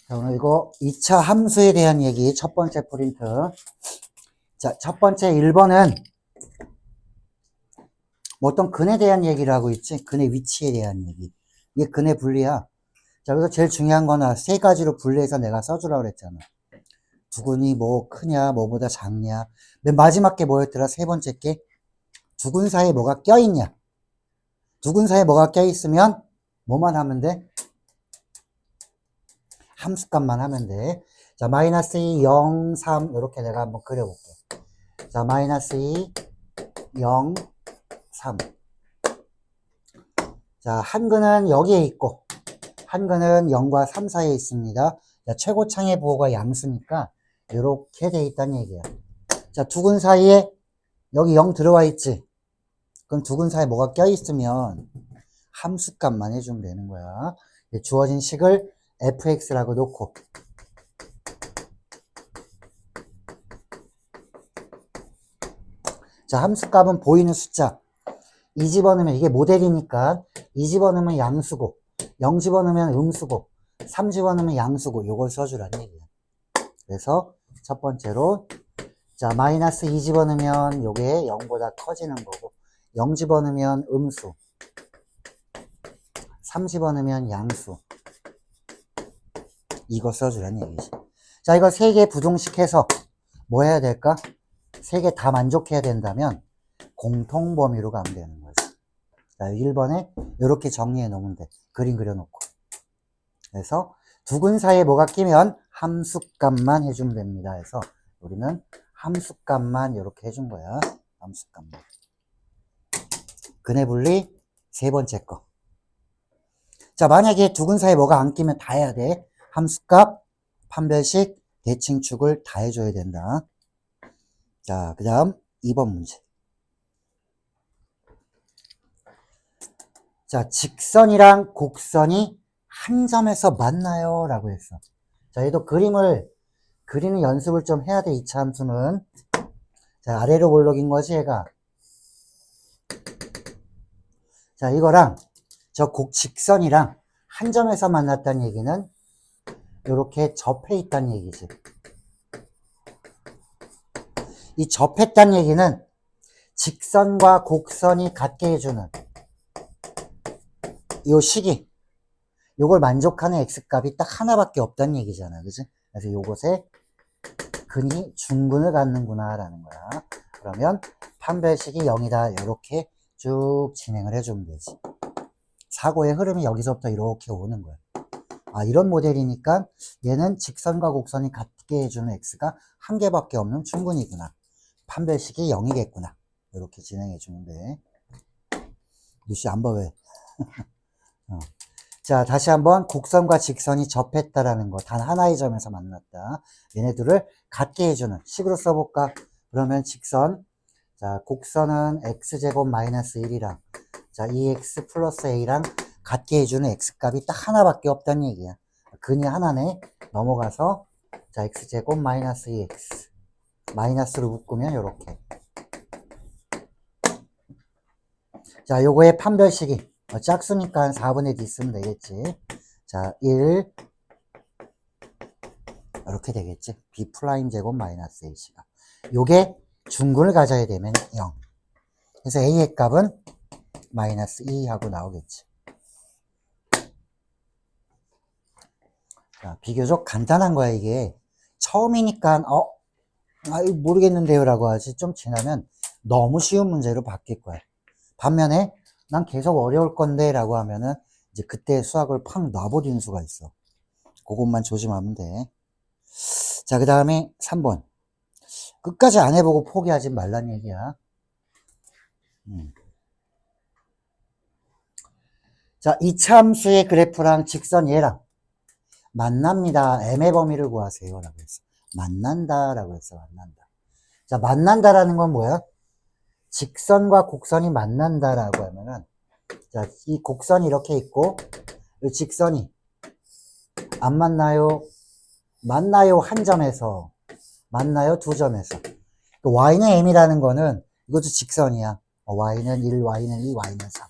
자, 오늘 이거 2차 함수에 대한 얘기 첫 번째 프린트. 자, 첫 번째 1번은 뭐 어떤 근에 대한 얘기를 하고 있지? 근의 위치에 대한 얘기. 이게 근의 분리야. 자, 그래서 제일 중요한 거는 세 가지로 분리해서 내가 써주라고 그랬잖아. 두근이 뭐 크냐, 뭐보다 작냐. 맨 마지막 게 뭐였더라? 세 번째 게? 두근 사이에 뭐가 껴있냐. 두근 사이에 뭐가 껴있으면 뭐만 하면 돼? 함수값만 하면 돼. 자, 마이너스 2, 0, 3 이렇게 내가 한번 그려볼게. 자, 마이너스 2, 0, 3. 자, 한근은 여기에 있고 한근은 0과 3 사이에 있습니다. 자, 최고창의 부호가 양수니까 이렇게 돼 있다는 얘기야. 자, 두근 사이에 여기 0 들어와 있지? 그럼 두근 사이에 뭐가 껴있으면 함수값만 해주면 되는 거야. 주어진 식을 fx라고 놓고 자, 함수값은 보이는 숫자 2 집어넣으면 이게 모델이니까 2 집어넣으면 양수고 0 집어넣으면 음수고 3 집어넣으면 양수고 요걸 써주라는 얘기야. 그래서 첫 번째로 자 마이너스 2 집어넣으면 요게 0보다 커지는 거고 0 집어넣으면 음수 3 집어넣으면 양수 이거 써주라는 얘기지. 자 이거 3개 부동식해서 뭐 해야 될까? 3개 다 만족해야 된다면 공통범위로 가면 되는 거지. 자 1번에 이렇게 정리해 놓으면 돼. 그림 그려놓고. 그래서 두근 사이에 뭐가 끼면 함수값만 해주면 됩니다. 그래서 우리는 함수값만 이렇게 해준 거야. 함수값만. 근의 분리 세 번째 거. 자 만약에 두근 사이에 뭐가 안 끼면 다 해야 돼. 함수값, 판별식, 대칭축을 다 해줘야 된다. 자 그 다음 2번 문제. 자 직선이랑 곡선이 한 점에서 만나요 라고 했어. 자 얘도 그림을 그리는 연습을 좀 해야 돼. 2차 함수는 자 아래로 볼록인 거지 얘가. 자 이거랑 저 직선이랑 한 점에서 만났다는 얘기는 이렇게 접해 있다는 얘기지. 이 접했다는 얘기는 직선과 곡선이 같게 해주는 요 식이 요걸 만족하는 x값이 딱 하나밖에 없다는 얘기잖아. 그지? 그래서 요것에 근이 중근을 갖는구나 라는 거야. 그러면 판별식이 0이다 이렇게 쭉 진행을 해주면 되지. 사고의 흐름이 여기서부터 이렇게 오는 거야. 아 이런 모델이니까 얘는 직선과 곡선이 같게 해주는 x가 한 개밖에 없는 중근이구나. 판별식이 0이겠구나. 이렇게 진행해 주면 돼. 루시 안 봐 왜? 자 다시 한번 곡선과 직선이 접했다라는 거. 단 하나의 점에서 만났다. 얘네들을 같게 해주는 식으로 써볼까? 그러면 직선 자 곡선은 x제곱 마이너스 1이랑 자 2x 플러스 a랑 같게 해주는 x값이 딱 하나밖에 없다는 얘기야. 근이 하나네. 넘어가서 자 x제곱 마이너스 2x 마이너스로 묶으면 이렇게. 자 요거의 판별식이 짝수니까 한 4분의 1 있으면 되겠지. 자 1 이렇게 되겠지. b 프라임 제곱 마이너스 a가 요게 중근을 가져야 되면 0. 그래서 a의 값은 마이너스 2 하고 나오겠지. 자, 비교적 간단한 거야 이게. 처음이니까 모르겠는데요 라고 하지. 좀 지나면 너무 쉬운 문제로 바뀔 거야. 반면에 난 계속 어려울 건데 라고 하면은 이제 그때 수학을 팍 놔버리는 수가 있어. 그것만 조심하면 돼. 자 그 다음에 3번. 끝까지 안 해보고 포기하지 말란 얘기야. 자 2차 함수의 그래프랑 직선 얘랑 만납니다. m의 범위를 구하세요 라고 했어. 만난다 라고 했어. 만난다. 자 만난다라는 건 뭐야? 직선과 곡선이 만난다 라고 하면은 자 이 곡선이 이렇게 있고 이 직선이 안 만나요? 만나요 한 점에서 만나요 두 점에서. y는 m이라는 거는 이것도 직선이야. y는 1, y는 2, y는 3.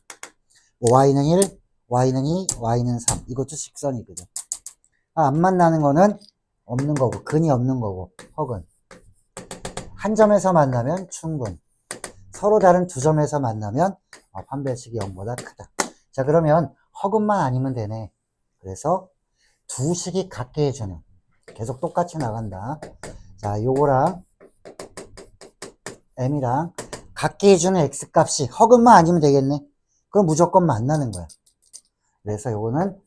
y는 1, y는 2, y는 3. 이것도 직선이거든. 안 만나는 거는 없는 거고, 근이 없는 거고, 허근. 한 점에서 만나면 충분. 서로 다른 두 점에서 만나면 판별식이 0보다 크다. 자, 그러면 허근만 아니면 되네. 그래서 두 식이 같게 해주는. 계속 똑같이 나간다. 자, 요거랑 m이랑 같게 해주는 x값이 허근만 아니면 되겠네. 그럼 무조건 만나는 거야. 그래서 요거는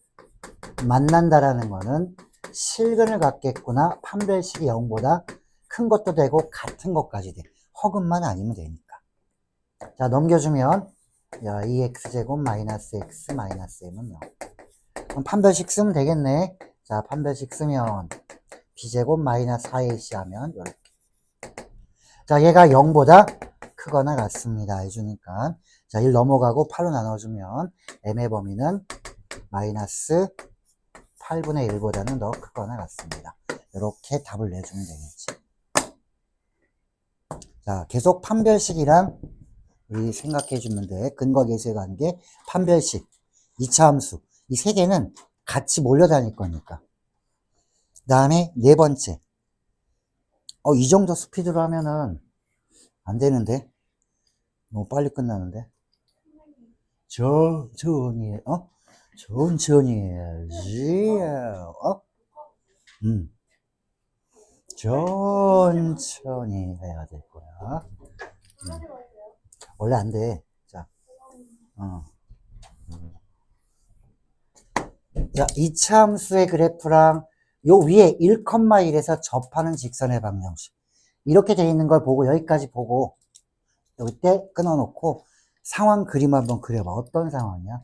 만난다라는 거는 실근을 갖겠구나. 판별식이 0보다 큰 것도 되고 같은 것까지 돼. 허근만 아니면 되니까. 자, 넘겨주면 야, 2x제곱 마이너스 x 마이너스 m은 0. 그럼 판별식 쓰면 되겠네. 자, 판별식 쓰면 b제곱 마이너스 4ac 하면 이렇게. 자, 얘가 0보다 크거나 같습니다. 해주니까. 자, 1 넘어가고 8로 나눠주면 m의 범위는 마이너스 8분의 1보다는 더 크거나 같습니다. 이렇게 답을 내주면 되겠지. 자, 계속 판별식이랑 우리 생각해 주면 돼. 근거 계수에 관계, 판별식, 2차 함수. 이 세 개는 같이 몰려다닐 거니까. 그 다음에 네 번째. 이 정도 스피드로 하면은 안 되는데? 너무 빨리 끝나는데? 천천히, 천천히 해야지. 천천히 해야 될 거야. 원래 안 돼. 자, 자, 2차 함수의 그래프랑 요 위에 1,1에서 접하는 직선의 방정식. 이렇게 돼 있는 걸 보고 여기까지 보고 여기 때 끊어놓고 상황 그림 한번 그려봐. 어떤 상황이야?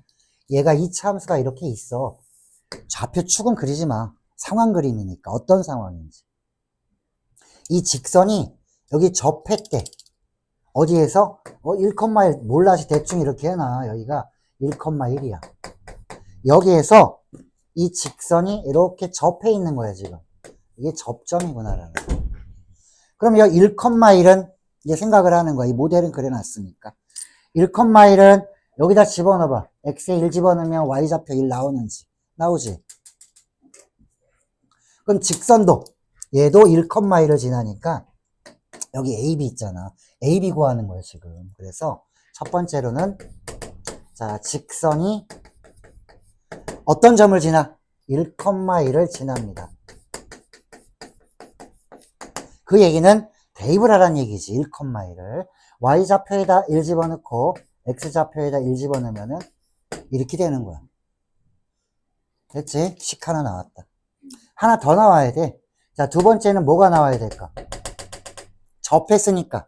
얘가 2차 함수가 이렇게 있어. 좌표 축은 그리지 마. 상황 그림이니까 어떤 상황인지. 이 직선이 여기 접했대. 어디에서? 1,1 몰라시 대충 이렇게 해놔. 여기가 1,1이야. 여기에서 이 직선이 이렇게 접해 있는 거야, 지금. 이게 접점이구나라는 거. 그럼 이 1,1은 이제 생각을 하는 거야. 이 모델은 그려놨으니까. 1,1은 여기다 집어넣어봐. x에 1 집어넣으면 y좌표 1 나오는지. 나오지? 그럼 직선도 얘도 1,1을 지나니까 여기 AB 있잖아. AB 구하는 거야, 지금. 그래서 첫 번째로는 자, 직선이 어떤 점을 지나? 1,1을 지납니다. 그 얘기는 대입을 하라는 얘기지. 1,1을 y좌표에다 1 집어넣고 x좌표에다 1 집어넣으면은 이렇게 되는 거야. 됐지? 식 하나 나왔다. 하나 더 나와야 돼. 자, 두 번째는 뭐가 나와야 될까? 접했으니까.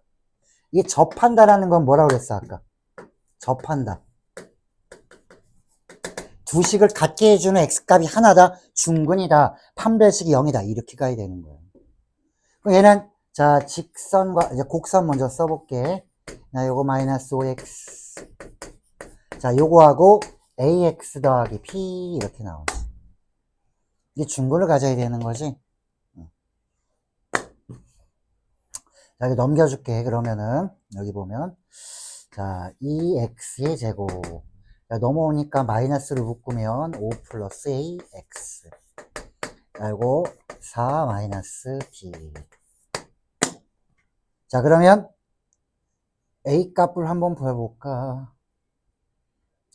이게 접한다라는 건 뭐라고 그랬어, 아까? 접한다. 두 식을 같게 해주는 x값이 하나다, 중근이다, 판별식이 0이다. 이렇게 가야 되는 거예요. 그럼 얘는, 자, 직선과, 이제 곡선 먼저 써볼게. 자, 요거 마이너스 5x. 자, 요거하고 ax 더하기 p 이렇게 나오지. 이게 중근을 가져야 되는 거지. 자, 여기 넘겨줄게. 그러면은, 여기 보면, 자, 2x의 제곱. 자, 넘어오니까 마이너스를 묶으면 5 플러스 ax. 그리고 4 마이너스 b. 자, 그러면 a 값을 한번 구해볼까?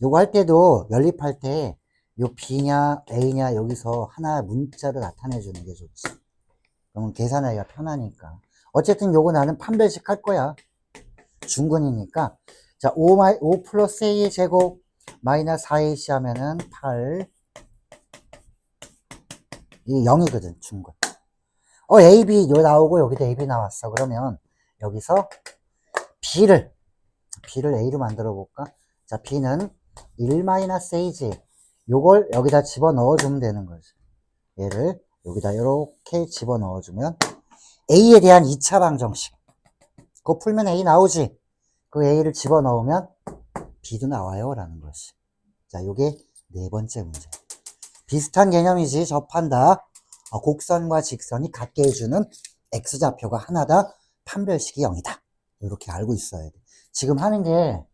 요거 할 때도 연립할 때 요 b냐 a냐 여기서 하나 문자로 나타내 주는 게 좋지. 그러면 계산하기가 편하니까. 어쨌든 요거 나는 판별식 할 거야. 중근이니까. 자, 5 플러스 a의 제곱 마이너스 4ac 하면은 8. 이게 0이거든, 중근. AB 요 나오고 여기도 AB 나왔어. 그러면 여기서 B를 A로 만들어 볼까? 자, B는 1-A지. 요걸 여기다 집어 넣어주면 되는 거지. 얘를 여기다 이렇게 집어 넣어주면 A에 대한 2차 방정식. 그거 풀면 A 나오지? 그 A를 집어 넣으면 B도 나와요. 라는 것이. 자, 요게 네 번째 문제. 비슷한 개념이지. 접한다. 곡선과 직선이 같게 해주는 x좌표가 하나다. 판별식이 0이다. 이렇게 알고 있어야 돼. 지금 하는 게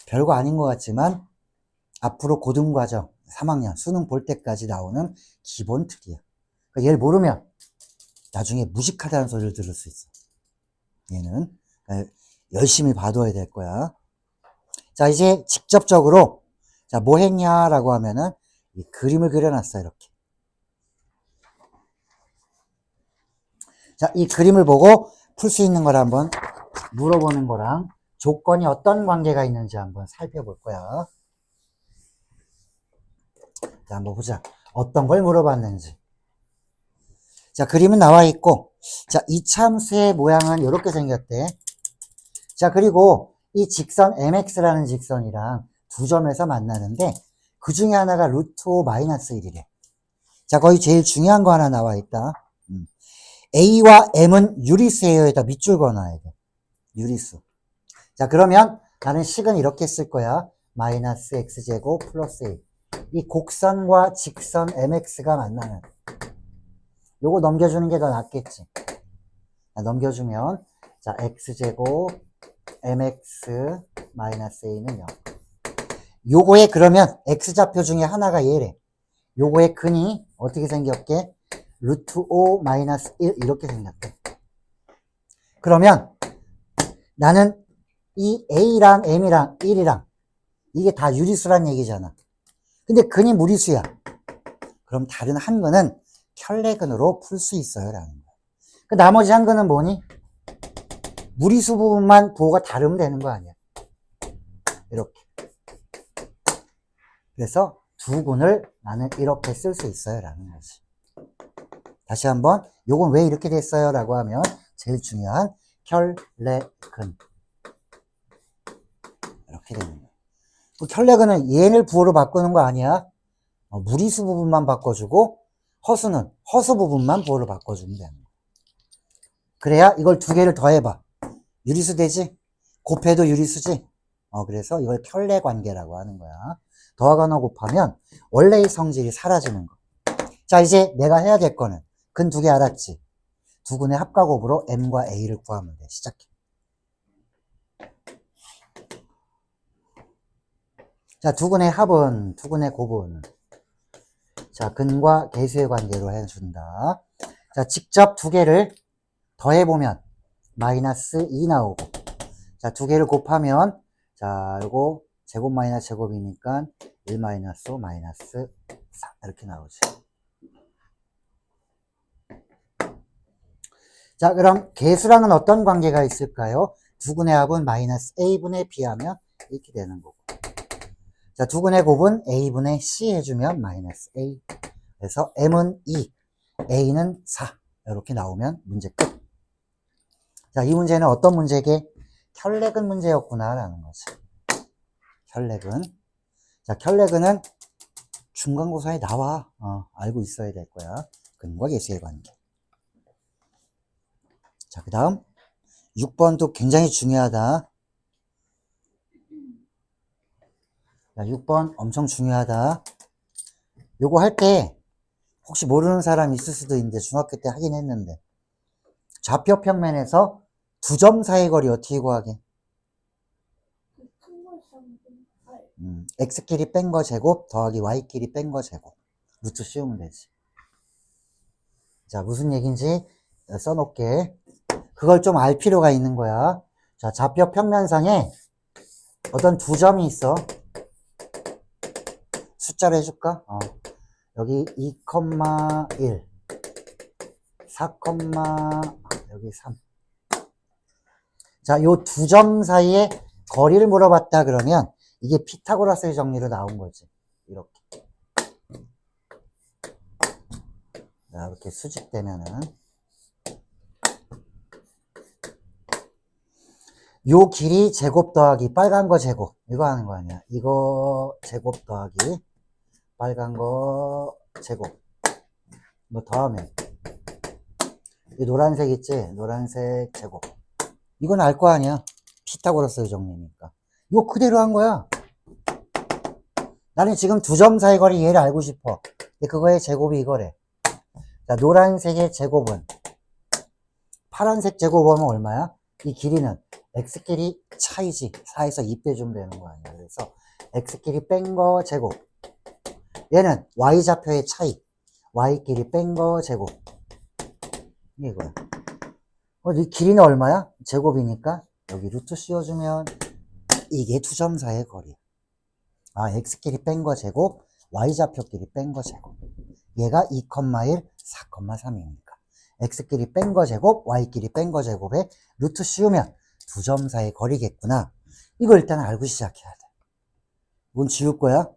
별거 아닌 것 같지만 앞으로 고등과정 3학년 수능 볼 때까지 나오는 기본 틀이야. 그러니까 얘를 모르면 나중에 무식하다는 소리를 들을 수 있어. 얘는 열심히 봐둬야 될 거야. 자, 이제 직접적으로 자, 뭐 했냐라고 하면은 이 그림을 그려놨어. 이렇게. 자, 이 그림을 보고 풀 수 있는 걸 한번 물어보는 거랑 조건이 어떤 관계가 있는지 한번 살펴볼 거야. 자, 한번 보자. 어떤 걸 물어봤는지. 자, 그림은 나와 있고, 자, 이 참수의 모양은 이렇게 생겼대. 자, 그리고 이 직선 mx라는 직선이랑 두 점에서 만나는데, 그 중에 하나가 루트 5 마이너스 1이래. 자, 거의 제일 중요한 거 하나 나와 있다. a와 m은 유리수예요. 여기다 밑줄 그어놔야 돼. 유리수. 자, 그러면 나는 식은 이렇게 쓸 거야. 마이너스 x제곱 플러스 1. 이 곡선과 직선 mx가 만나는. 요거 넘겨주는 게 더 낫겠지. 자, 넘겨주면, 자, x제곱 mx 마이너스 a는 0. 요거에 그러면 x좌표 중에 하나가 얘래. 요거의 근이 어떻게 생겼게? 루트 5 마이너스 1 이렇게 생겼대. 그러면 나는 이 a랑 m이랑 1이랑 이게 다 유리수란 얘기잖아. 근데 근이 무리수야. 그럼 다른 한 근은 켤레근으로 풀 수 있어요 라는 거야. 그 나머지 한 근은 뭐니? 무리수 부분만 부호가 다르면 되는 거 아니야. 이렇게. 그래서 두 근을 나는 이렇게 쓸 수 있어요 라는 거지. 다시 한번 요건 왜 이렇게 됐어요 라고 하면 제일 중요한 켤레근 이렇게 되는 거야. 그 켤레근은 얘를 부호로 바꾸는 거 아니야. 무리수 부분만 바꿔주고 허수는 허수 부분만 부호로 바꿔주면 되는 거야. 그래야 이걸 두 개를 더해봐. 유리수 되지? 곱해도 유리수지? 그래서 이걸 켤레 관계라고 하는 거야. 더하거나 곱하면 원래의 성질이 사라지는 거. 자, 이제 내가 해야 될 거는 근 두 개 알았지? 두 근의 합과 곱으로 m과 a를 구하면 돼. 시작해. 자, 두 근의 합은, 두 근의 곱은. 자, 근과 계수의 관계로 해준다. 자, 직접 두 개를 더해보면 마이너스 2 나오고. 자, 두 개를 곱하면, 자, 요거 제곱 마이너스 제곱이니까 1 마이너스 5 마이너스 4 이렇게 나오지. 자, 그럼 계수랑은 어떤 관계가 있을까요? 두 근의 합은 마이너스 a분의 b 하면 이렇게 되는 거고. 자, 두 근의 곱은 a분의 c 해주면 마이너스 a. 그래서 m은 2, a는 4. 이렇게 나오면 문제 끝. 자, 이 문제는 어떤 문제게? 켤레근 문제였구나 라는 거지. 켤레근. 자, 켤레근은 중간고사에 나와. 알고 있어야 될 거야. 근과 계수의 관계. 자, 그 다음 6번도 굉장히 중요하다. 자, 6번 엄청 중요하다. 요거 할 때 혹시 모르는 사람 있을 수도 있는데 중학교 때 하긴 했는데 좌표 평면에서 두 점 사이 거리 어떻게 구하게? x끼리 뺀 거 제곱 더하기 y끼리 뺀 거 제곱. 루트 씌우면 되지. 자, 무슨 얘기인지 써놓을게. 그걸 좀 알 필요가 있는 거야. 자, 좌표 평면상에 어떤 두 점이 있어. 숫자로 해줄까? 여기 2,1, 4, 여기 3. 자, 요 두 점 사이에 거리를 물어봤다 그러면 이게 피타고라스의 정리로 나온 거지. 이렇게. 자, 이렇게 수직되면은 요 길이 제곱 더하기 빨간 거 제곱 이거 하는 거 아니야. 이거 제곱 더하기 빨간 거 제곱 뭐 더하면 이 노란색 있지? 노란색 제곱 이건 알 거 아니야. 피타고라스의 정리니까 이거 그대로 한 거야. 나는 지금 두 점 사이 거리 얘를 알고 싶어. 근데 그거의 제곱이 이거래. 자, 노란색의 제곱은 파란색 제곱하면 얼마야? 이 길이는 x끼리 차이지. 4에서 2 빼주면 되는 거 아니야. 그래서 x끼리 뺀 거 제곱. 얘는 y좌표의 차이. y끼리 뺀 거 제곱. 이게 이거야. 이 길이는 얼마야? 제곱이니까 여기 루트 씌워주면 이게 두 점 사이의 거리야. 아, x끼리 뺀 거 제곱, y좌표끼리 뺀 거 제곱. 얘가 2,1, 4,3이니까 x끼리 뺀 거 제곱, y끼리 뺀 거 제곱에 루트 씌우면 두 점 사이의 거리겠구나. 이거 일단 알고 시작해야 돼. 이건 지울 거야.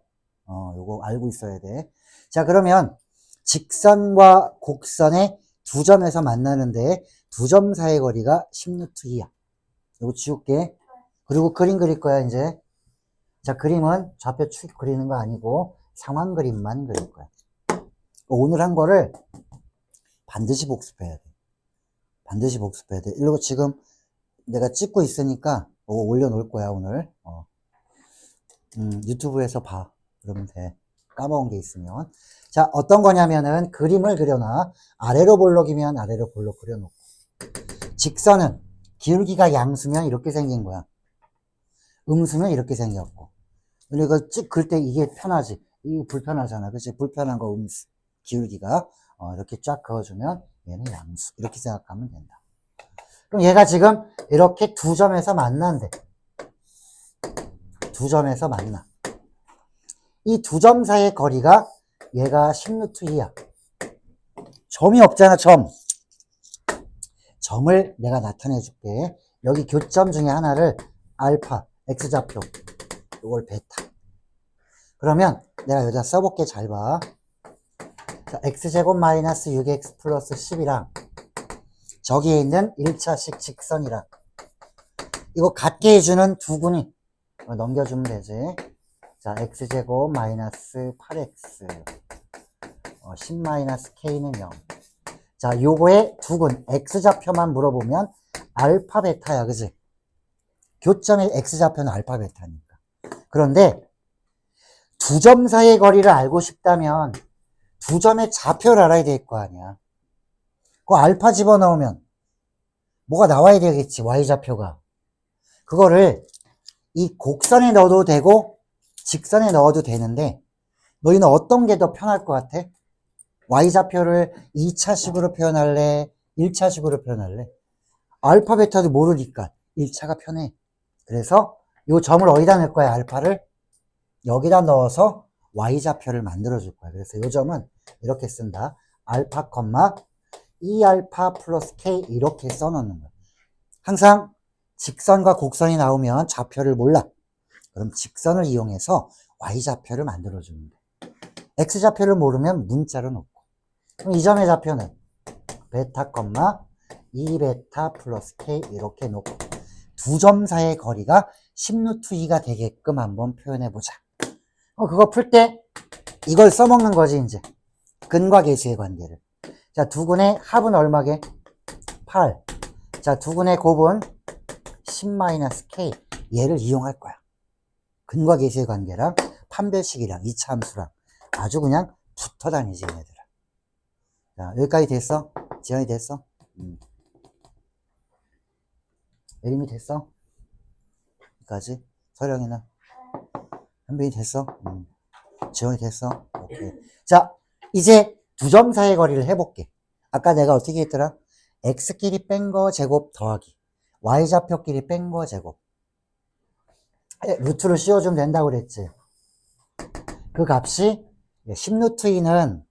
요거 알고 있어야 돼. 자, 그러면 직선과 곡선의 두 점에서 만나는데 두 점 사이의 거리가 10루트2야. 요거 지울게. 그리고 그림 그릴 거야, 이제. 자, 그림은 좌표 축 그리는 거 아니고 상황 그림만 그릴 거야. 오늘 한 거를 반드시 복습해야 돼. 반드시 복습해야 돼. 이러고 지금 내가 찍고 있으니까 올려놓을 거야, 오늘. 유튜브에서 봐. 그러면 돼. 까먹은 게 있으면. 자, 어떤 거냐면은 그림을 그려놔. 아래로 볼록이면 아래로 볼록 그려놓고. 직선은 기울기가 양수면 이렇게 생긴 거야. 음수면 이렇게 생겼고. 그리고 쭉 그릴 때 이게 편하지. 이게 불편하잖아. 그치? 불편한 거 음수. 기울기가. 이렇게 쫙 그어주면 얘는 양수. 이렇게 생각하면 된다. 그럼 얘가 지금 이렇게 두 점에서 만난대. 두 점에서 만나. 이 두 점 사이의 거리가 얘가 10루트2야. 점이 없잖아, 점. 점을 내가 나타내 줄게. 여기 교점 중에 하나를 알파, x좌표, 이걸 베타. 그러면 내가 여기다 써볼게. 잘 봐. 자, x제곱 마이너스 6x 플러스 10이랑 저기에 있는 1차식 직선이랑 이거 같게 해주는 두 군이 넘겨주면 되지. 자, x제곱 마이너스 8x 10 마이너스 k는 0. 자, 요거의 두 군 x좌표만 물어보면 알파 베타야, 그지? 교점의 x좌표는 알파 베타니까. 그런데 두 점 사이의 거리를 알고 싶다면 두 점의 좌표를 알아야 될 거 아니야. 그 알파 집어넣으면 뭐가 나와야 되겠지, y좌표가. 그거를 이 곡선에 넣어도 되고 직선에 넣어도 되는데 너희는 어떤 게 더 편할 것 같아? y좌표를 2차식으로 표현할래? 1차식으로 표현할래? 알파 베타도 모르니까 1차가 편해. 그래서 이 점을 어디다 넣을 거야? 알파를 여기다 넣어서 y좌표를 만들어 줄 거야. 그래서 이 점은 이렇게 쓴다. 알파, 2알파 플러스 k 이렇게 써놓는 거야. 항상 직선과 곡선이 나오면 좌표를 몰라. 그럼 직선을 이용해서 y좌표를 만들어 주는 거야. x좌표를 모르면 문자로 놓고. 그럼 이 점의 좌표는 베타, 2베타 플러스 k 이렇게 놓고 두 점 사이의 거리가 10루트2가 되게끔 한번 표현해 보자. 그거 풀 때 이걸 써먹는 거지, 이제. 근과 계수의 관계를. 자, 두 군의 합은 얼마게? 8. 자, 두 군의 곱은 10-k. 얘를 이용할 거야. 근과 계수의 관계랑 판별식이랑 이차함수랑 아주 그냥 붙어 다니지, 얘네들아. 자, 여기까지 됐어? 지연이 됐어? 예림이 됐어? 여기까지? 서령이는? 현빈이 됐어? 지원이 됐어? 오케이. 자, 이제 두 점 사이의 거리를 해볼게. 아까 내가 어떻게 했더라? x끼리 뺀 거 제곱 더하기 y좌표끼리 뺀 거 제곱. 루트를 씌워주면 된다고 그랬지. 그 값이 10루트2는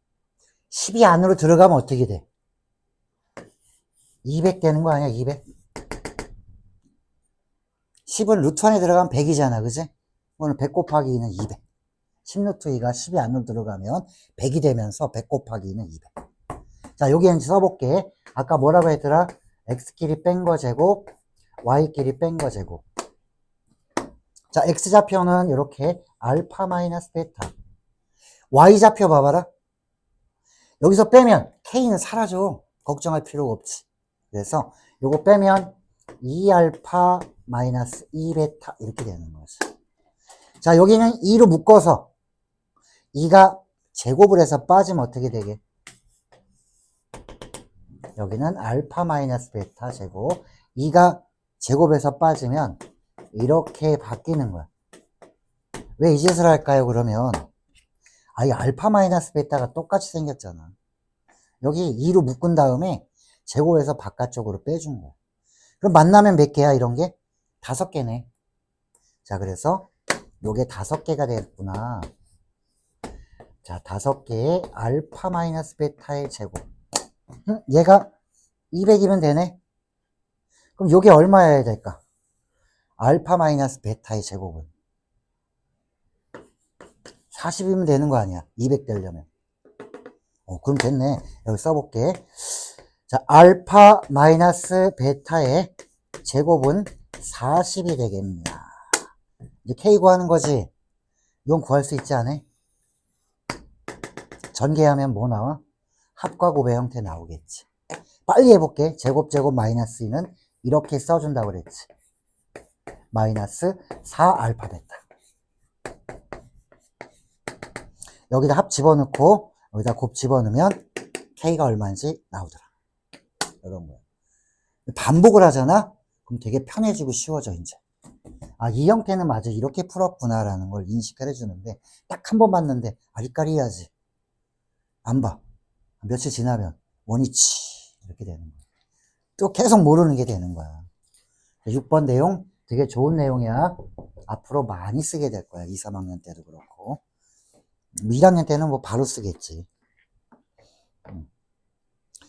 10이 안으로 들어가면 어떻게 돼? 200 되는 거 아니야? 200? 10은 루트 안에 들어가면 100이잖아, 그지? 오늘 100 곱하기 2는 200. 10루트2가 10이 안으로 들어가면 100이 되면서 100 곱하기 2는 200. 자, 여기 이제 써볼게. 아까 뭐라고 했더라? x끼리 뺀 거 제곱, y끼리 뺀 거 제곱. 자, x좌표는 이렇게 알파 마이너스 베타. y좌표 봐봐라. 여기서 빼면 k는 사라져. 걱정할 필요가 없지. 그래서 요거 빼면 2알파 마이너스 2베타 이렇게 되는 거지. 자, 여기는 2로 묶어서 2가 제곱을 해서 빠지면 어떻게 되게? 여기는 알파 마이너스 베타 제곱. 2가 제곱해서 빠지면 이렇게 바뀌는 거야. 왜 이 짓을 할까요? 그러면 이 알파 마이너스 베타가 똑같이 생겼잖아. 여기 2로 묶은 다음에 제곱해서 바깥쪽으로 빼준 거야. 그럼 만나면 몇 개야, 이런 게? 5개네. 자, 그래서 요게 5개가 됐구나. 자, 5개의 알파 마이너스 베타의 제곱. 얘가 200이면 되네? 그럼 요게 얼마여야 될까? 알파 마이너스 베타의 제곱은 40이면 되는 거 아니야? 200 되려면. 그럼 됐네. 여기 써볼게. 자, 알파 마이너스 베타의 제곱은 40이 되겠습니다. 이제 K 구하는 거지. 이건 구할 수 있지 않아? 전개하면 뭐 나와? 합과 곱의 형태 나오겠지. 빨리 해볼게. 제곱 마이너스 2는 이렇게 써준다고 그랬지. 마이너스 4알파 베타. 여기다 합 집어넣고 여기다 곱 집어넣으면 K가 얼마인지 나오더라. 이런 거야. 반복을 하잖아? 그럼 되게 편해지고 쉬워져, 이제. 이 형태는 맞아. 이렇게 풀었구나라는 걸 인식을 해주는데, 딱 한 번 봤는데, 아리까리 해야지. 안 봐. 며칠 지나면, 원위치. 이렇게 되는 거야. 또 계속 모르는 게 되는 거야. 6번 내용 되게 좋은 내용이야. 앞으로 많이 쓰게 될 거야. 2, 3학년 때도 그렇고. 1학년 때는 뭐 바로 쓰겠지.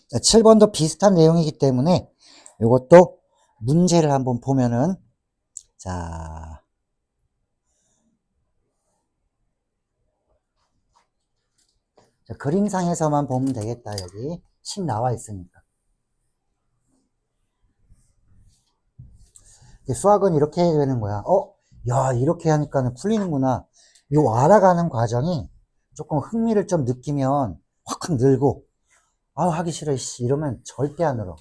자, 7번도 비슷한 내용이기 때문에 이것도 문제를 한번 보면은, 자, 그림상에서만 보면 되겠다. 여기 10 나와 있으니까. 수학은 이렇게 해야 되는 거야. 야, 이렇게 하니까는 풀리는구나. 요 알아가는 과정이 조금 흥미를 좀 느끼면 확확 늘고, 하기 싫어, 씨. 이러면 절대 안 늘어.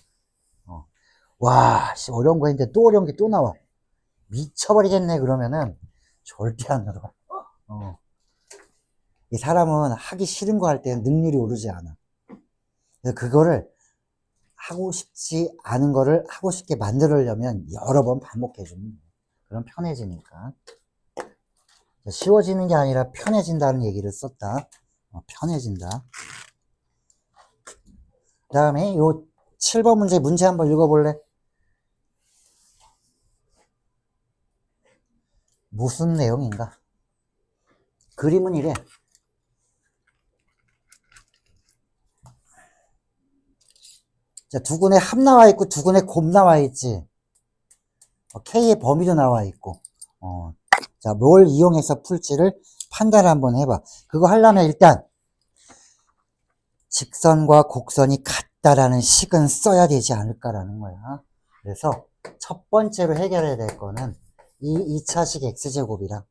와, 씨, 어려운 거 했는데 또 어려운 게 또 나와. 미쳐버리겠네. 그러면은 절대 안 늘어. 이 사람은 하기 싫은 거 할 때는 능률이 오르지 않아. 그래서 그거를 하고 싶지 않은 거를 하고 싶게 만들려면 여러 번 반복해주는 거예요. 그럼 편해지니까. 쉬워지는 게 아니라 편해진다는 얘기를 썼다. 편해진다. 그 다음에 요 7번 문제 한번 읽어볼래? 무슨 내용인가? 그림은 이래. 자, 두근의 합 나와 있고 두근의 곱 나와 있지. K의 범위도 나와 있고. 자, 뭘 이용해서 풀지를 판단을 한번 해봐. 그거 하려면 일단 직선과 곡선이 같다라는 식은 써야 되지 않을까라는 거야. 그래서 첫 번째로 해결해야 될 거는 이 2차식 x제곱이랑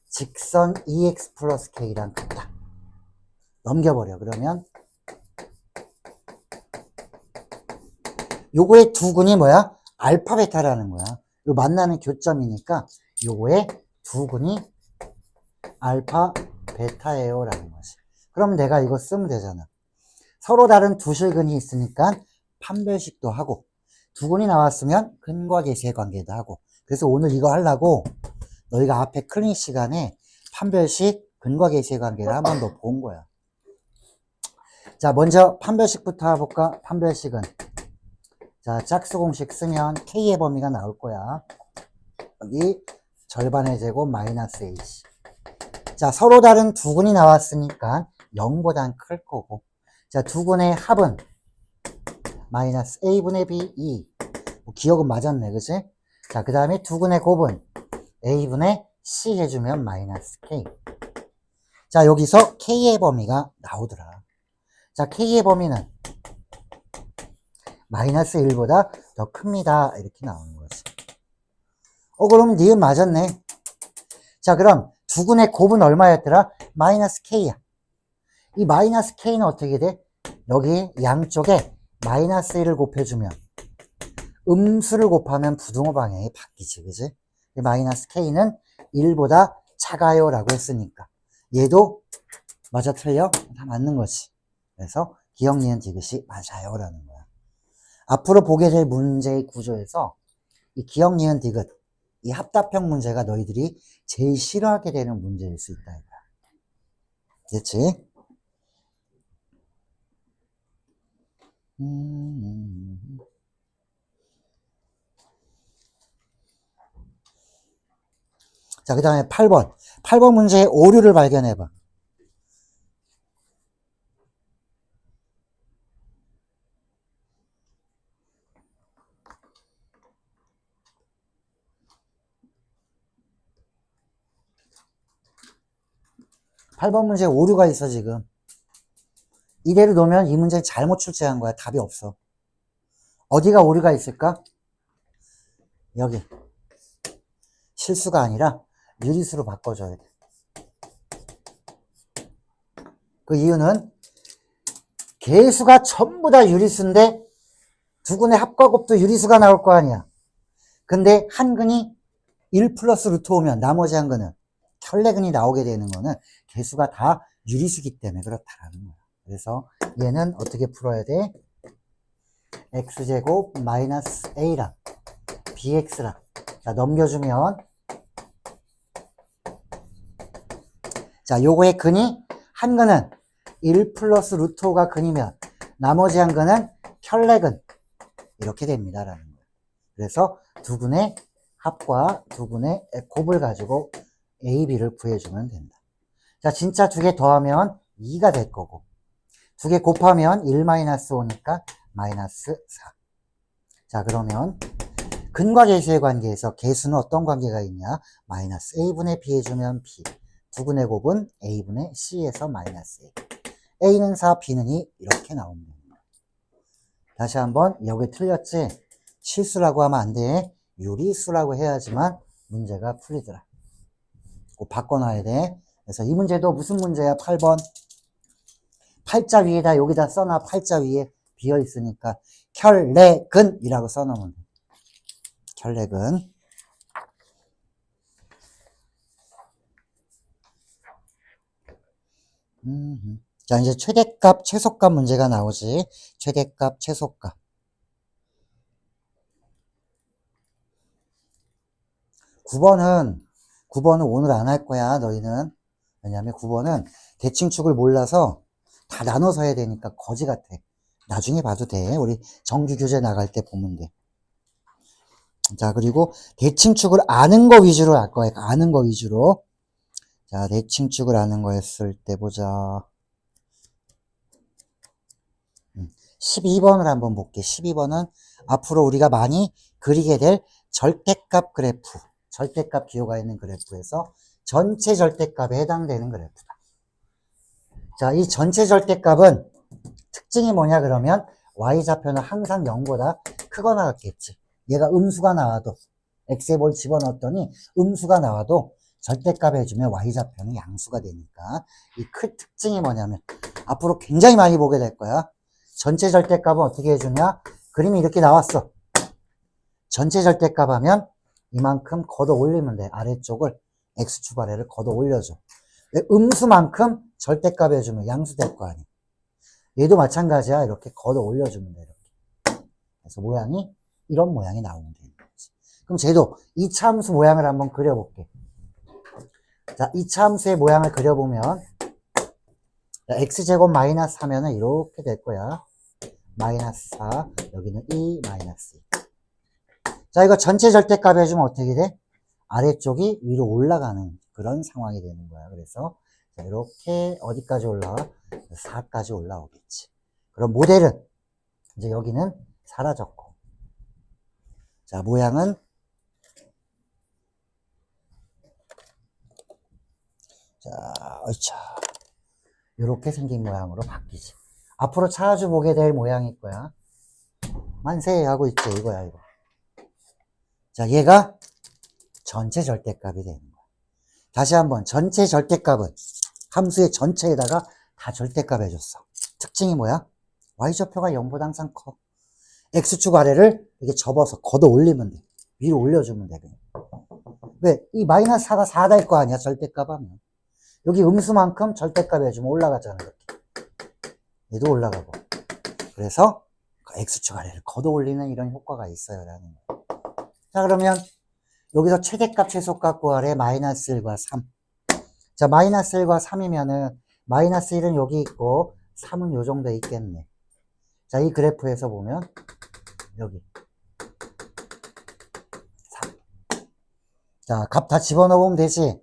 직선 2x 플러스 k랑 같다. 넘겨버려. 그러면 요거의 두근이 뭐야? 알파 베타라는 거야. 요 만나는 교점이니까 요거의 두근이 알파 베타예요 라는 거지. 그럼 내가 이거 쓰면 되잖아. 서로 다른 두 실근이 있으니까 판별식도 하고, 두근이 나왔으면 근과 계수의 관계도 하고. 그래서 오늘 이거 하려고 너희가 앞에 클리닉 시간에 판별식, 근과 계수의 관계를 한 번 더 본 거야. 자, 먼저 판별식부터 해볼까? 판별식은 자, 짝수 공식 쓰면 K의 범위가 나올 거야. 여기 절반의 제곱 마이너스 AC. 자, 서로 다른 두근이 나왔으니까 0보단 클 거고. 자, 두근의 합은 마이너스 A분의 B, 2. 기억은 맞았네, 그치? 자, 그 다음에 두근의 곱은 A분의 C 해주면 마이너스 K. 자, 여기서 K의 범위가 나오더라. 자, K의 범위는 마이너스 1보다 더 큽니다. 이렇게 나오는 거지. 그럼 니은 맞았네. 자, 그럼 두근의 곱은 얼마였더라? 마이너스 K야. 이 마이너스 K는 어떻게 돼? 여기 양쪽에 마이너스 1을 곱해주면 음수를 곱하면 부등호 방향이 바뀌지, 그지? 마이너스 K는 1보다 작아요 라고 했으니까 얘도 맞아 틀려? 다 맞는 거지. 그래서 기억, 니은, 디귿이 맞아요 라는 거야. 앞으로 보게 될 문제의 구조에서 이 기억, 니은, 디귿 이 합답형 문제가 너희들이 제일 싫어하게 되는 문제일 수 있다 이거야. 됐지? 자, 그 다음에 8번. 8번 문제의 오류를 발견해봐. 팔 번 문제에 오류가 있어, 지금. 이대로 놓으면 이 문제 잘못 출제한 거야. 답이 없어. 어디가 오류가 있을까? 여기. 실수가 아니라 유리수로 바꿔줘야 돼. 그 이유는 개수가 전부 다 유리수인데 두근의 합과곱도 유리수가 나올 거 아니야. 근데 한 근이 1 플러스 루트 오면 나머지 한 근은 켤레근이 나오게 되는 거는 개수가 다 유리수기 때문에 그렇다라는 거야. 그래서 얘는 어떻게 풀어야 돼? x제곱 마이너스 a랑 bx랑 자 넘겨주면 자 요거의 근이 한 근은 1 플러스 루트 5가 근이면 나머지 한 근은 켤레근 이렇게 됩니다라는 거예요. 그래서 두 근의 합과 두 근의 곱을 가지고 a, b를 구해주면 된다. 자 진짜 두 개 더하면 2가 될 거고 두 개 곱하면 1 마이너스 5니까 마이너스 4. 자 그러면 근과 개수의 관계에서 개수는 어떤 관계가 있냐? 마이너스 a분의 b 해주면 b. 두 근의 곱은 a분의 c에서 마이너스 a. a는 4, b는 2 이렇게 나오면 됩니다. 다시 한번 여기 틀렸지? 실수라고 하면 안 돼. 유리수라고 해야지만 문제가 풀리더라. 꼭 바꿔놔야 돼. 그래서 이 문제도 무슨 문제야? 8번. 팔자 위에다 여기다 써놔. 팔자 위에 비어 있으니까 켤레근이라고 써놓으면 돼. 켤레근. 자 이제 최대값 최소값 문제가 나오지. 최대값 최소값. 9번은 오늘 안 할 거야 너희는. 왜냐면 9번은 대칭축을 몰라서 다 나눠서 해야 되니까 거지 같아. 나중에 봐도 돼. 우리 정규 교재 나갈 때 보면 돼. 자 그리고 대칭축을 아는 거 위주로 할 거야. 아는 거 위주로. 자 대칭축을 아는 거 했을 때 보자. 12번을 한번 볼게. 12번은 앞으로 우리가 많이 그리게 될 절대값 그래프. 절대값 기호가 있는 그래프에서 전체 절대값에 해당되는 그래프다. 자, 이 전체 절대값은 특징이 뭐냐 그러면 y좌표는 항상 0보다 크거나 같겠지. 얘가 음수가 나와도 x에 뭘 집어넣었더니 음수가 나와도 절대값 해주면 y좌표는 양수가 되니까 이 큰 특징이 뭐냐면 앞으로 굉장히 많이 보게 될 거야. 전체 절대값은 어떻게 해주냐? 그림이 이렇게 나왔어. 전체 절대값 하면 이만큼 걷어 올리면 돼. 아래쪽을 x축 아래를 걷어 올려줘. 음수만큼 절대값 해주면 양수 될 거 아니야. 얘도 마찬가지야. 이렇게 걷어 올려주면 돼. 이렇게. 그래서 모양이 이런 모양이 나오면 되는 거지. 그럼 쟤도 2차 함수 모양을 한번 그려볼게. 자, 2차 함수의 모양을 그려보면 x제곱 마이너스 하면은 이렇게 될 거야. 마이너스 4, 여기는 2, 마이너스 2. 자, 이거 전체 절대값 해주면 어떻게 돼? 아래쪽이 위로 올라가는 그런 상황이 되는 거야. 그래서 자, 이렇게 어디까지 올라와? 4까지 올라오겠지. 그럼 모델은 이제 여기는 사라졌고. 자, 모양은 자, 어이차. 이렇게 생긴 모양으로 바뀌지. 앞으로 자주 보게 될 모양일 거야. 만세 하고 있지, 이거야, 이거. 자, 얘가 전체 절대값이 되는 거야. 다시 한번, 전체 절대값은 함수의 전체에다가 다 절대값 해줬어. 특징이 뭐야? y좌표가 0보다 항상 커. x축 아래를 이렇게 접어서 걷어 올리면 돼. 위로 올려주면 돼. 그냥. 왜? 이 마이너스 4가 4 될 거 아니야, 절대값 하면. 여기 음수만큼 절대값 해주면 올라가잖아, 이렇게. 얘도 올라가고. 그래서 x축 아래를 걷어 올리는 이런 효과가 있어요. 라는 거. 자, 그러면 여기서 최대값 최소값 구하래. 마이너스 1과 3. 자, 마이너스 1과 3이면은 마이너스 1은 여기 있고 3은 요 정도에 있겠네. 자, 이 그래프에서 보면 여기 3. 자, 값 다 집어넣으면 되지.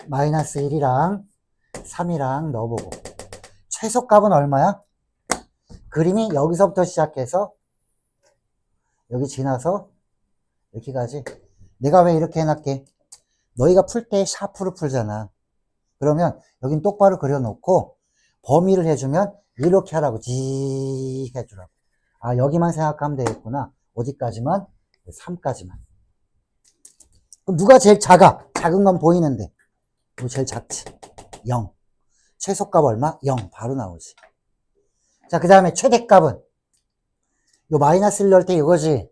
마이너스 1이랑 3이랑 넣어보고. 최소값은 얼마야? 그림이 여기서부터 시작해서 여기 지나서 이렇게 가지. 내가 왜 이렇게 해놨게? 너희가 풀 때 샤프로 풀잖아. 그러면 여긴 똑바로 그려놓고 범위를 해주면 이렇게 하라고 지 해주라고. 아, 여기만 생각하면 되겠구나. 어디까지만? 3까지만. 그럼 누가 제일 작아? 작은 건 보이는데 이거 제일 작지. 0. 최소값 얼마? 0. 바로 나오지. 자, 그 다음에 최대값은 요 마이너스 1 넣을 때 이거지.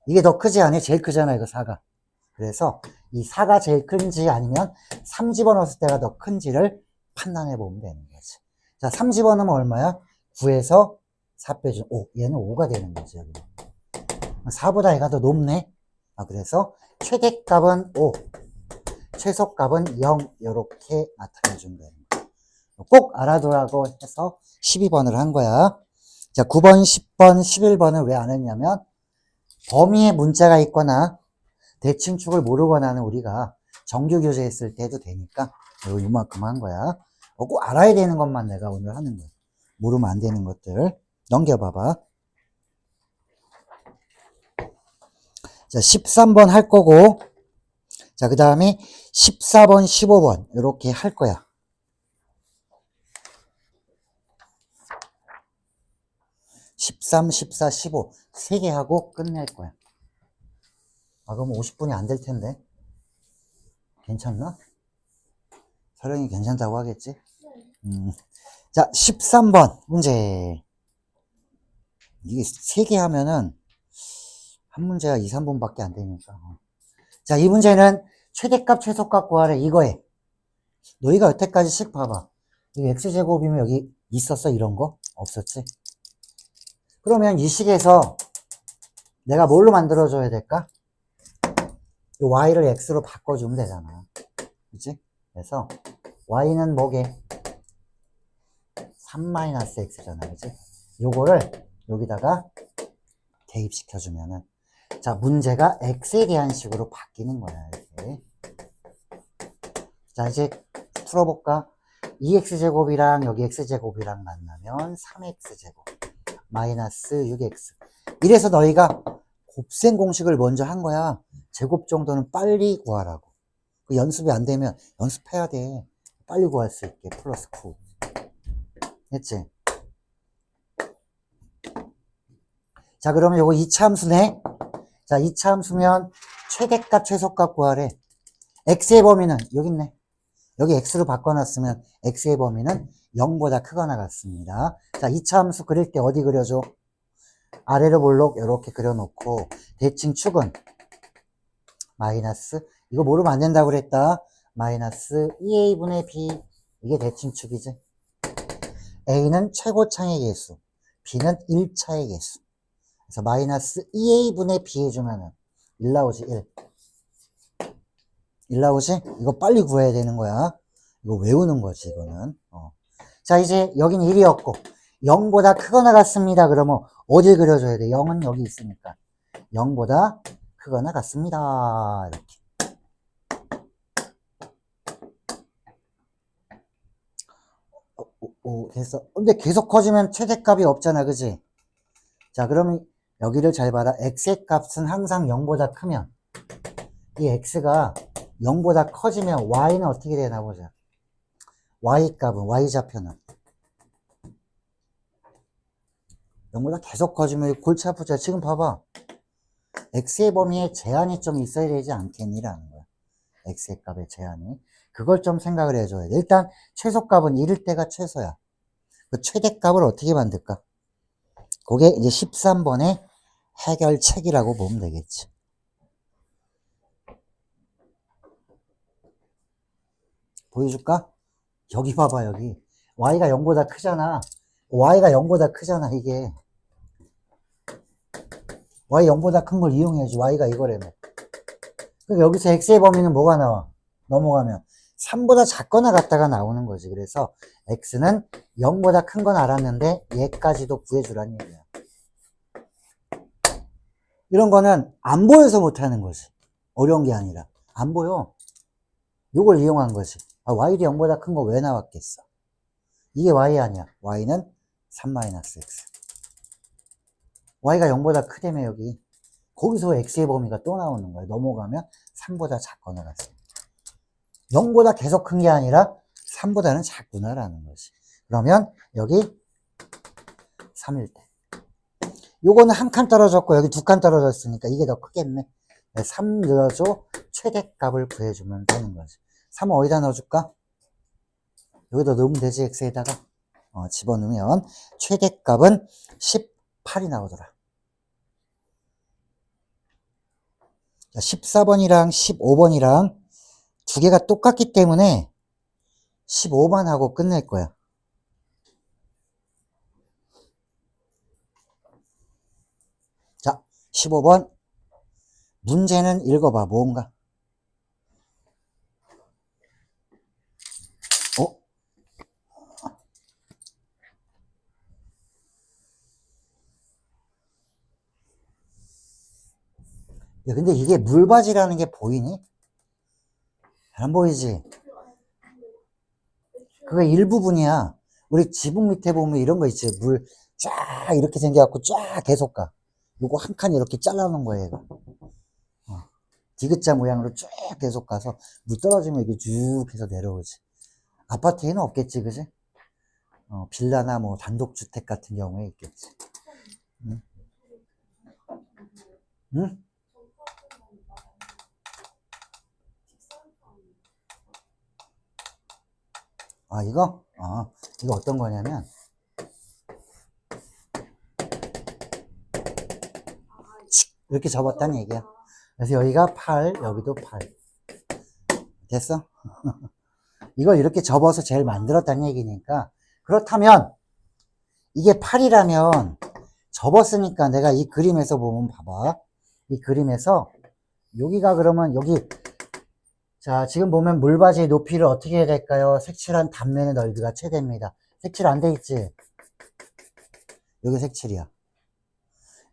이게 더 크지 않아? 제일 크잖아, 이거 4가. 그래서 이 4가 제일 큰지 아니면 3 집어넣었을 때가 더 큰지를 판단해 보면 되는 거지. 자, 3 집어넣으면 얼마야? 9에서 4 빼주면 5. 얘는 5가 되는 거지, 여기. 4보다 얘가 더 높네? 아, 그래서 최대값은 5, 최소값은 0, 이렇게 나타내주면 되는 거야. 꼭 알아두라고 해서 12번을 한 거야. 자, 9번, 10번, 11번은 왜 안 했냐면, 범위에 문자가 있거나, 대칭축을 모르거나는 우리가 정규 교재 했을 때 해도 되니까, 이만큼 한 거야. 꼭 알아야 되는 것만 내가 오늘 하는 거야. 모르면 안 되는 것들. 넘겨봐봐. 자, 13번 할 거고, 자, 그 다음에 14번, 15번, 이렇게 할 거야. 13, 14, 15. 3개 하고 끝낼 거야. 아, 그럼 50분이 안 될 텐데. 괜찮나? 서령이 괜찮다고 하겠지? 자, 13번 문제. 이게 3개 하면은 한 문제가 2, 3분밖에 안 되니까. 자, 이 문제는 최대값, 최소값 구하래. 이거에. 너희가 여태까지씩 봐봐. 여기 x제곱이면 여기 있었어? 이런 거? 없었지? 그러면 이 식에서 내가 뭘로 만들어줘야 될까? 이 y를 x로 바꿔주면 되잖아. 그치? 그래서 y는 뭐게? 3-x잖아. 그치? 요거를 여기다가 대입시켜주면은, 자, 문제가 x에 대한 식으로 바뀌는 거야. 이렇게. 자, 이제 풀어볼까? 2x제곱이랑 여기 x제곱이랑 만나면 3x제곱 마이너스 6x. 이래서 너희가 곱셈 공식을 먼저 한 거야. 제곱 정도는 빨리 구하라고. 그 연습이 안 되면 연습해야 돼. 빨리 구할 수 있게. 플러스 9. 됐지? 자, 그러면 요거 2차 함수네. 자, 2차 함수면 최대값, 최소값 구하래. x의 범위는 여기 있네. 여기 x로 바꿔놨으면 x의 범위는 0보다 크거나 같습니다. 자, 2차 함수 그릴 때 어디 그려줘? 아래로 볼록 이렇게 그려놓고 대칭축은 마이너스, 이거 모르면 안 된다고 그랬다. 마이너스 2a분의 b. 이게 대칭축이지. a는 최고차의 개수, b는 1차의 개수. 그래서 마이너스 2a분의 b 해주면은 1 나오지. 1 나오지? 이거 빨리 구해야 되는 거야. 이거 외우는 거지, 이거는. 자, 이제 여긴 1이었고 0보다 크거나 같습니다. 그러면 어딜 그려줘야 돼? 0은 여기 있으니까 0보다 크거나 같습니다. 이렇게. 됐어. 근데 계속 커지면 최대값이 없잖아. 그지? 자, 그러면 여기를 잘 봐라. x의 값은 항상 0보다 크면 이 x가 0보다 커지면 y는 어떻게 되나 보자. y값은, y좌표는 0보다 계속 커지면 골치 아프죠. 지금 봐봐. x의 범위에 제한이 좀 있어야 되지 않겠니라는 거야. x의 값의 제한이. 그걸 좀 생각을 해줘야 돼. 일단 최소값은 1일 때가 최소야. 그 최대값을 어떻게 만들까? 그게 이제 13번의 해결책이라고 보면 되겠지. 보여줄까? 여기 봐봐, 여기. y가 0보다 크잖아. y가 0보다 크잖아, 이게. y 0보다 큰 걸 이용해야지. y가 이거라며. 그럼 여기서 x의 범위는 뭐가 나와? 넘어가면 3보다 작거나 같다가 나오는 거지. 그래서 x는 0보다 큰 건 알았는데 얘까지도 구해주라는 얘기야. 이런 거는 안 보여서 못하는 거지. 어려운 게 아니라. 안 보여. 요걸 이용한 거지. 아, y도 0보다 큰 거 왜 나왔겠어? 이게 y 아니야. y는 3-x. y가 0보다 크다며 여기. 거기서 x의 범위가 또 나오는 거야. 넘어가면 3보다 작거나 같습니다. 0보다 계속 큰 게 아니라 3보다는 작구나라는 거지. 그러면 여기 3일 때. 요거는 한 칸 떨어졌고 여기 두 칸 떨어졌으니까 이게 더 크겠네. 3 넣어줘. 최대값을 구해주면 되는 거지. 3은 어디다 넣어줄까? 여기다 넣으면 되지. x에다가 집어넣으면 최대값은 18이 나오더라. 자, 14번이랑 15번이랑 두 개가 똑같기 때문에 15만 하고 끝낼 거야. 자, 15번 문제는 읽어봐. 뭔가? 야, 근데 이게 물바지라는 게 보이니? 안 보이지? 그게 일부분이야. 우리 지붕 밑에 보면 이런 거 있지. 물 쫙 이렇게 생겨갖고 쫙 계속 가. 요거 한 칸 이렇게 잘라놓은 거예요, 얘가. 디귿자 모양으로 쭉 계속 가서 물 떨어지면 이게 쭉 해서 내려오지. 아파트에는 없겠지, 그지? 빌라나 뭐 단독주택 같은 경우에 있겠지. 응? 응? 아, 이거? 이거 어떤 거냐면, 이렇게 접었다는 얘기야. 그래서 여기가 8, 여기도 8. 됐어? 이걸 이렇게 접어서 제일 만들었다는 얘기니까. 그렇다면, 이게 8이라면, 접었으니까 내가 이 그림에서 보면 봐봐. 이 그림에서, 여기가 그러면 여기, 자, 지금 보면 물바지의 높이를 어떻게 해야 될까요? 색칠한 단면의 넓이가 최대입니다. 색칠 안 돼 있지? 여기 색칠이야.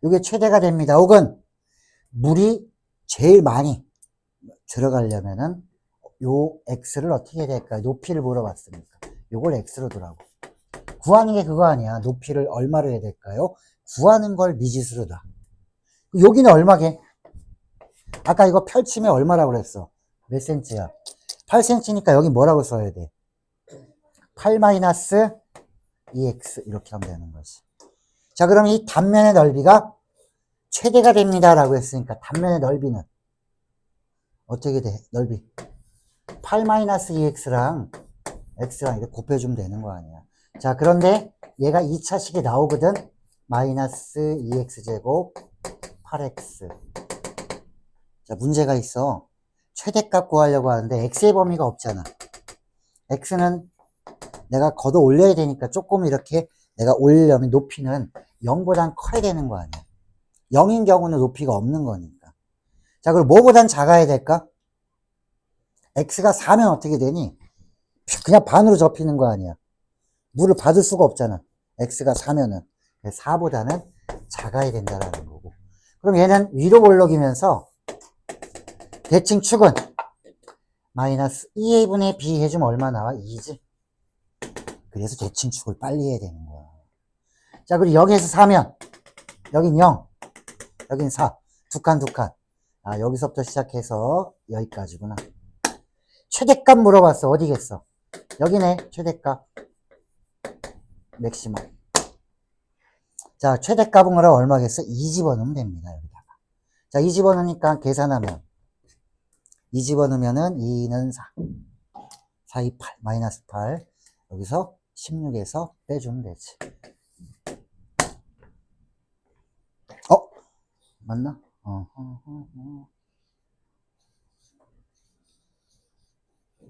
이게 최대가 됩니다. 혹은 물이 제일 많이 들어가려면은 요 x를 어떻게 해야 될까요? 높이를 물어봤으니까 요걸 x로 두라고. 구하는 게 그거 아니야. 높이를 얼마로 해야 될까요? 구하는 걸 미지수로 놔. 여기는 얼마게? 아까 이거 펼치면 얼마라고 그랬어? 몇 센치야? 8cm니까 여기 뭐라고 써야 돼? 8-2x 이렇게 하면 되는 거지. 자, 그럼 이 단면의 넓이가 최대가 됩니다 라고 했으니까 단면의 넓이는 어떻게 돼? 넓이 8-2x랑 x랑 이렇게 곱해주면 되는 거 아니야. 자, 그런데 얘가 2차식이 나오거든. 마이너스 2x제곱 8x. 자, 문제가 있어. 최대값 구하려고 하는데 x의 범위가 없잖아. x는 내가 걷어 올려야 되니까 조금 이렇게 내가 올리려면 높이는 0보단 커야 되는 거 아니야. 0인 경우는 높이가 없는 거니까. 자, 그럼 뭐보단 작아야 될까? x가 4면 어떻게 되니? 그냥 반으로 접히는 거 아니야. 물을 받을 수가 없잖아. x가 4면은. 4보다는 작아야 된다라는 거고. 그럼 얘는 위로 볼록이면서 대칭 축은 마이너스 2a분의 b 해주면 얼마 나와? 2지. 그래서 대칭 축을 빨리 해야 되는 거야. 자, 그리고 여기에서 4면 여긴 0, 여긴 4. 두 칸, 두 칸. 아, 여기서부터 시작해서 여기까지구나. 최대값 물어봤어. 어디겠어? 여기네, 최대값. 맥시멈. 자, 최대값은 그럼 얼마겠어? 2 집어넣으면 됩니다. 여기다가. 자, 2 집어넣으니까 계산하면 2 집어넣으면은 2는 4. 4, 2, 8. 마이너스 8. 여기서 16에서 빼주면 되지. 맞나?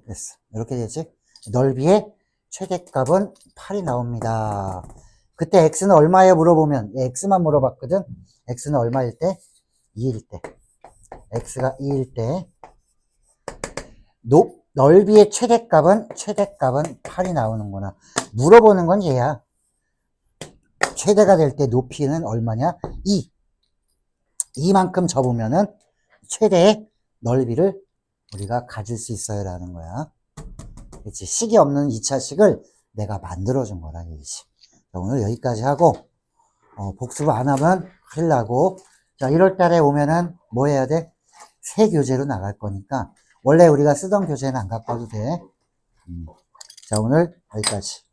됐어. 이렇게 되지? 넓이의 최대값은 8이 나옵니다. 그때 x는 얼마예요? 물어보면 x만 물어봤거든. x는 얼마일 때? 2일 때. x가 2일 때 넓이의 최대값은 8이 나오는구나. 물어보는 건 얘야. 최대가 될 때 높이는 얼마냐? 2. 이만큼 접으면은 최대의 넓이를 우리가 가질 수 있어요 라는 거야. 그렇지. 식이 없는 2차식을 내가 만들어준 거라 얘기지. 자, 오늘 여기까지 하고 복습 안 하면 큰일 나고. 자, 1월 달에 오면은 뭐 해야 돼? 새 교재로 나갈 거니까 원래 우리가 쓰던 교재는 안 갖고 와도 돼. 자, 오늘 여기까지.